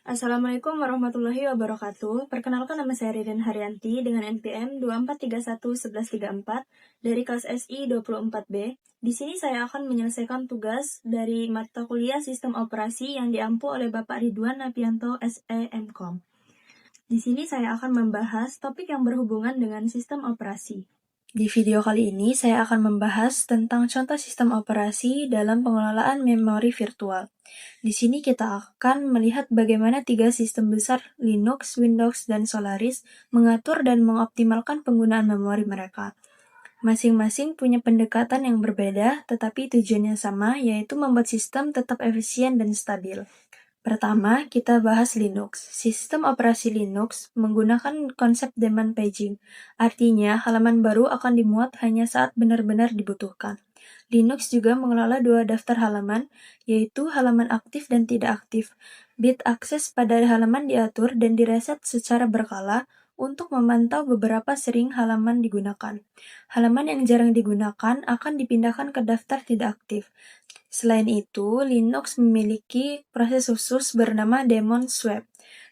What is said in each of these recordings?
Assalamualaikum warahmatullahi wabarakatuh. Perkenalkan, nama saya Ririn Haryanti dengan NPM 24311134 dari kelas SI 24B. Di sini saya akan menyelesaikan tugas dari mata kuliah Sistem Operasi yang diampu oleh Bapak Ridwan Napianto SE MKom. Di sini saya akan membahas topik yang berhubungan dengan sistem operasi. Di video kali ini, saya akan membahas tentang contoh sistem operasi dalam pengelolaan memori virtual. Di sini kita akan melihat bagaimana tiga sistem besar Linux, Windows, dan Solaris mengatur dan mengoptimalkan penggunaan memori mereka. Masing-masing punya pendekatan yang berbeda, tetapi tujuannya sama, yaitu membuat sistem tetap efisien dan stabil. Pertama, kita bahas Linux. Sistem operasi Linux menggunakan konsep daemon paging. Artinya, halaman baru akan dimuat hanya saat benar-benar dibutuhkan. Linux juga mengelola dua daftar halaman, yaitu halaman aktif dan tidak aktif. Bit akses pada halaman diatur dan direset secara berkala untuk memantau beberapa sering halaman digunakan. Halaman yang jarang digunakan akan dipindahkan ke daftar tidak aktif. Selain itu, Linux memiliki proses khusus bernama daemon swap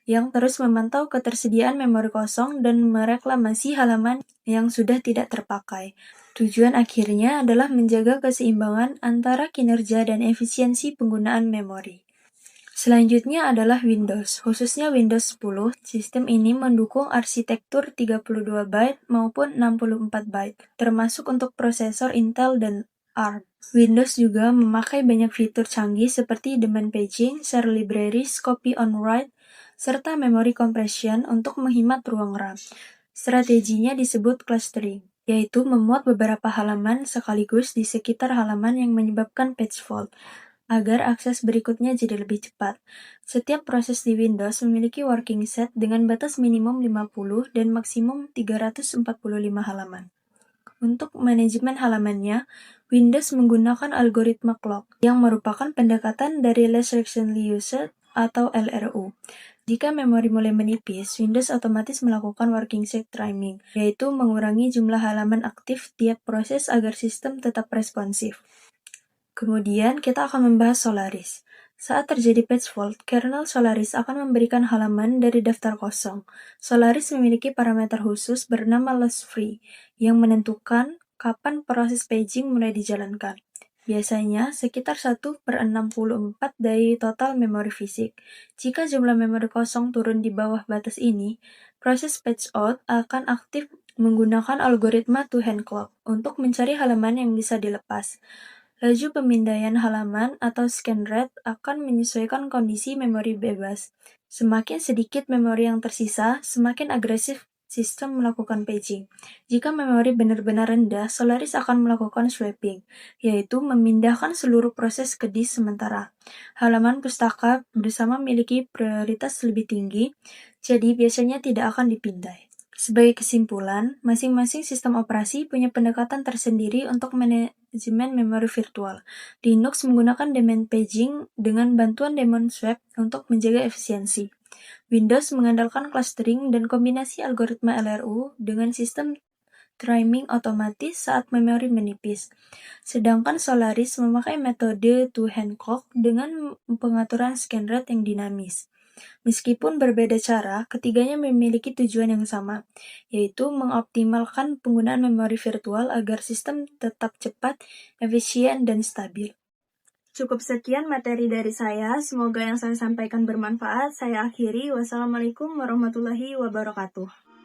yang terus memantau ketersediaan memori kosong dan mereklamasi halaman yang sudah tidak terpakai. Tujuan akhirnya adalah menjaga keseimbangan antara kinerja dan efisiensi penggunaan memori. Selanjutnya adalah Windows, khususnya Windows 10. Sistem ini mendukung arsitektur 32 byte maupun 64 byte, termasuk untuk prosesor Intel dan ARM. Windows juga memakai banyak fitur canggih seperti daemon paging, share libraries, copy on write, serta memory compression untuk menghemat ruang RAM. Strateginya disebut clustering, yaitu memuat beberapa halaman sekaligus di sekitar halaman yang menyebabkan page fault, agar akses berikutnya jadi lebih cepat. Setiap proses di Windows memiliki working set dengan batas minimum 50 dan maksimum 345 halaman. Untuk manajemen halamannya, Windows menggunakan algoritma clock, yang merupakan pendekatan dari Less Recently Used atau LRU. Jika memori mulai menipis, Windows otomatis melakukan working set trimming, yaitu mengurangi jumlah halaman aktif tiap proses agar sistem tetap responsif. Kemudian kita akan membahas Solaris. Saat terjadi page fault, kernel Solaris akan memberikan halaman dari daftar kosong. Solaris memiliki parameter khusus bernama loss free yang menentukan kapan proses paging mulai dijalankan. Biasanya sekitar 1/64 dari total memori fisik. Jika jumlah memori kosong turun di bawah batas ini, proses page out akan aktif menggunakan algoritma two-hand clock untuk mencari halaman yang bisa dilepas. Laju pemindaian halaman atau scan rate akan menyesuaikan kondisi memori bebas. Semakin sedikit memori yang tersisa, semakin agresif sistem melakukan paging. Jika memori benar-benar rendah, Solaris akan melakukan swapping, yaitu memindahkan seluruh proses ke disk sementara. Halaman pustaka bersama memiliki prioritas lebih tinggi, jadi biasanya tidak akan dipindai. Sebagai kesimpulan, masing-masing sistem operasi punya pendekatan tersendiri untuk manajemen memori virtual. Linux menggunakan daemon paging dengan bantuan daemon swap untuk menjaga efisiensi. Windows mengandalkan clustering dan kombinasi algoritma LRU dengan sistem trimming otomatis saat memori menipis. Sedangkan Solaris memakai metode two-hand clock dengan pengaturan scan rate yang dinamis. Meskipun berbeda cara, ketiganya memiliki tujuan yang sama, yaitu mengoptimalkan penggunaan memori virtual agar sistem tetap cepat, efisien, dan stabil. Cukup sekian materi dari saya, semoga yang saya sampaikan bermanfaat. Saya akhiri, wassalamualaikum warahmatullahi wabarakatuh.